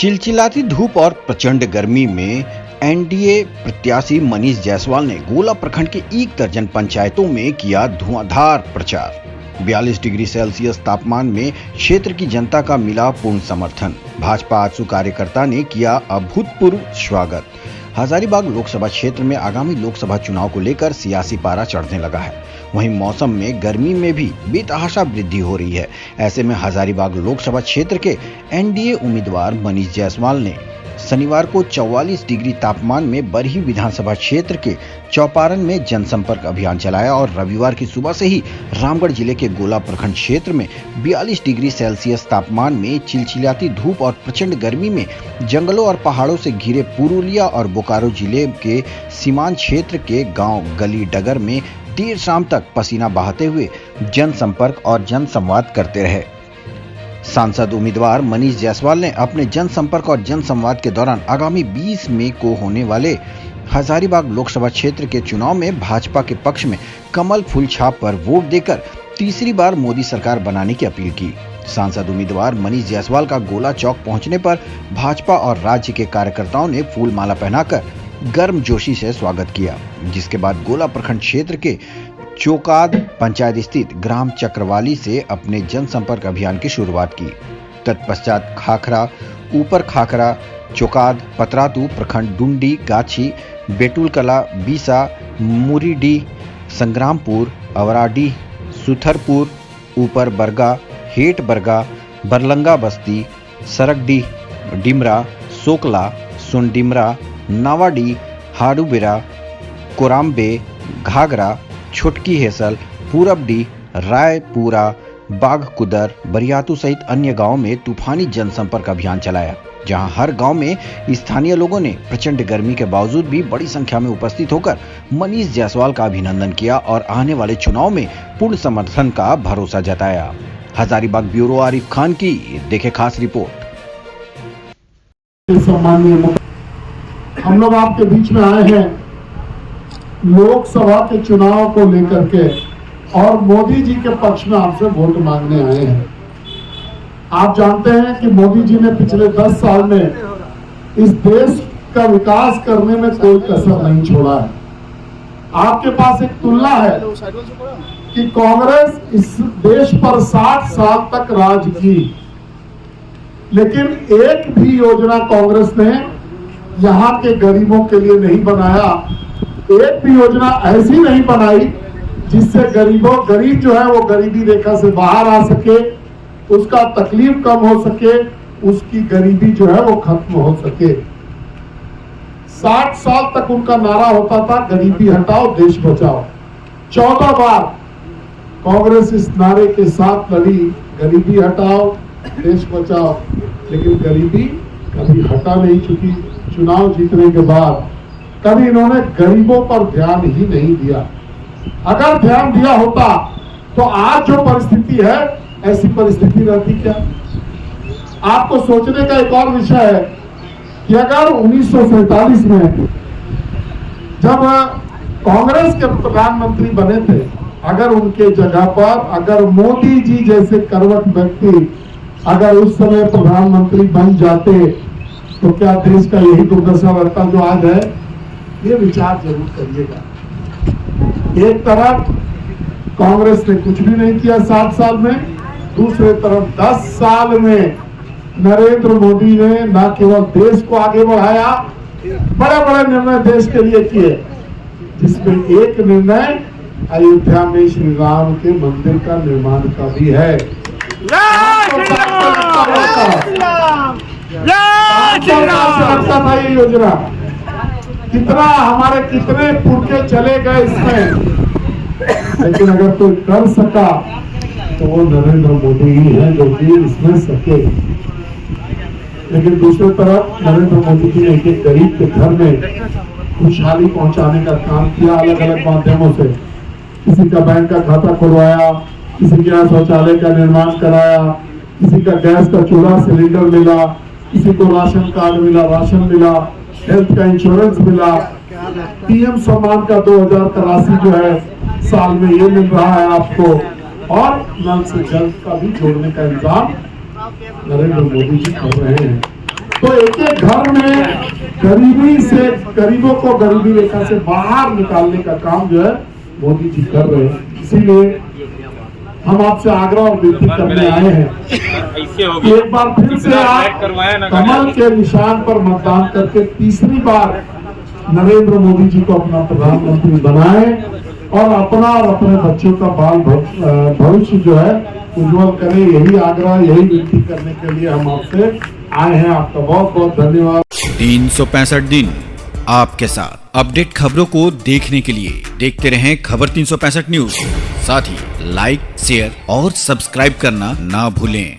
चिलचिलाती धूप और प्रचंड गर्मी में एनडीए प्रत्याशी मनीष जायसवाल ने गोला प्रखंड के 1 दर्जन पंचायतों में किया धुआंधार प्रचार। 42 डिग्री सेल्सियस तापमान में क्षेत्र की जनता का मिला पूर्ण समर्थन। भाजपा आजसू कार्यकर्ता ने किया अभूतपूर्व स्वागत। हजारीबाग लोकसभा क्षेत्र में आगामी लोकसभा चुनाव को लेकर सियासी पारा चढ़ने लगा है। वहीं मौसम में गर्मी में भी बेतहाशा वृद्धि हो रही है। ऐसे में हजारीबाग लोकसभा क्षेत्र के एनडीए उम्मीदवार मनीष जायसवाल ने शनिवार को 44 डिग्री तापमान में बरही विधानसभा क्षेत्र के चौपारण में जनसंपर्क अभियान चलाया और रविवार की सुबह से ही रामगढ़ जिले के गोला प्रखंड क्षेत्र में 42 डिग्री सेल्सियस तापमान में चिलचिलाती धूप और प्रचंड गर्मी में जंगलों और पहाड़ों से घिरे पुरुलिया और बोकारो जिले के सीमांत क्षेत्र के गांव गली डगर में देर शाम तक पसीना बहाते हुए जनसंपर्क और जनसंवाद करते रहे। सांसद उम्मीदवार मनीष जायसवाल ने अपने जनसंपर्क और जनसंवाद के दौरान आगामी 20 मई को होने वाले हजारीबाग लोकसभा क्षेत्र के चुनाव में भाजपा के पक्ष में कमल फूल छाप पर वोट देकर तीसरी बार मोदी सरकार बनाने की अपील की। सांसद उम्मीदवार मनीष जायसवाल का गोला चौक पहुंचने पर भाजपा और राज्य के कार्यकर्ताओं ने फूल माला पहनाकर गर्मजोशी से स्वागत किया, जिसके बाद गोला प्रखंड क्षेत्र के चोकाद पंचायत स्थित ग्राम चक्रवाली से अपने जनसंपर्क अभियान की शुरुआत की। तत्पश्चात खाखरा, ऊपर खाखरा, चोकाद, पतरातू प्रखंड, डुंडी, गाछी, बेटुलकला, बीसा, मुरीडी, संग्रामपुर, अवराडी, सुथरपुर, ऊपर बरगा, हेट बरगा, बरलंगा बस्ती, सरकडी, डिमरा, सोकला, सुनडिमरा, नावाडी, हाडूबिरा, कोराम्बे, घाघरा, छोटकी हेसल, पूरबडी, रायपुरा, बागकुदर, बरियातू सहित अन्य गांवों में तूफानी जनसंपर्क अभियान चलाया, जहां हर गांव में स्थानीय लोगों ने प्रचंड गर्मी के बावजूद भी बड़ी संख्या में उपस्थित होकर मनीष जायसवाल का अभिनंदन किया और आने वाले चुनाव में पूर्ण समर्थन का भरोसा जताया। हजारीबाग ब्यूरो आरिफ खान की देखे खास रिपोर्ट। हम लोग आपके बीच में आए हैं लोकसभा के चुनाव को लेकर के और मोदी जी के पक्ष में आपसे वोट मांगने आए हैं। आप जानते हैं कि मोदी जी ने पिछले 10 साल में इस देश का विकास करने में कोई कसर नहीं छोड़ा है। आपके पास एक तुलना है कि कांग्रेस इस देश पर 60 साल तक राज की, लेकिन एक भी योजना कांग्रेस ने यहाँ के गरीबों के लिए नहीं बनाया। एक भी योजना ऐसी नहीं बनाई जिससे गरीब जो है वो गरीबी रेखा से बाहर आ सके, उसका तकलीफ कम हो सके, उसकी गरीबी जो है वो खत्म हो सके। 60 साल तक उनका नारा होता था गरीबी हटाओ देश बचाओ। 14 बार कांग्रेस इस नारे के साथ लड़ी, गरीबी हटाओ देश बचाओ, लेकिन गरीबी कभी हटा नहीं चुकी। चुनाव जीतने के बाद कभी इन्होंने गरीबों पर ध्यान ही नहीं दिया। अगर ध्यान दिया होता तो आज जो परिस्थिति है ऐसी परिस्थिति रहती क्या? आपको सोचने का एक और विषय है कि अगर 1947 में जब कांग्रेस के प्रधानमंत्री बने थे, अगर उनके जगह पर अगर मोदी जी जैसे करवट व्यक्ति अगर उस समय प्रधानमंत्री बन जाते तो क्या देश का यही दुर्दशा रहता जो आज है? ये विचार जरूर करिएगा। एक तरफ कांग्रेस ने कुछ भी नहीं किया 7 साल में, दूसरे तरफ 10 साल में नरेंद्र मोदी ने न केवल देश को आगे बढ़ाया, बड़े बड़े निर्णय देश के लिए किए, जिसमें एक निर्णय अयोध्या में श्री राम के मंदिर का निर्माण का भी है। लगता था ये योजना कितना हमारे कितने पुरखे चले गए इसमें, लेकिन अगर कोई कर सका तो वो नरेंद्र मोदी ही है जो कि इसमें सके। लेकिन दूसरी तरफ नरेंद्र मोदी जी ने एक गरीब के घर में खुशहाली पहुंचाने का काम किया अलग अलग माध्यमों से। किसी का बैंक का खाता खुलवाया, किसी के यहाँ शौचालय का निर्माण कराया, किसी का गैस का चूल्हा सिलेंडर मिला, किसी को राशन कार्ड मिला, राशन मिला, हेल्थ का इंश्योरेंस मिला, पीएम सम्मान का 2000 का राशि जो है साल में ये मिल रहा है आपको, और नल से जल का भी जोड़ने का इंतजाम नरेंद्र मोदी जी कर रहे हैं। तो एक एक घर में गरीबों को गरीबी रेखा से बाहर निकालने का काम जो है मोदी जी कर रहे हैं। इसीलिए हम आपसे आग्रह और विनती करने आए हैं कि एक बार फिर से आप कमल के निशान पर मतदान करके तीसरी बार नरेंद्र मोदी जी को अपना प्रधानमंत्री बनाएं और अपना और अपने बच्चों का बाल भविष्य जो है उज्जवल करें। यही आग्रह, यही विनती करने के लिए हम आपसे आए हैं। आपका बहुत बहुत धन्यवाद। 365 दिन आपके साथ। अपडेट खबरों को देखने के लिए देखते रहें खबर 365 न्यूज। साथ ही लाइक, शेयर और सब्सक्राइब करना ना भूलें।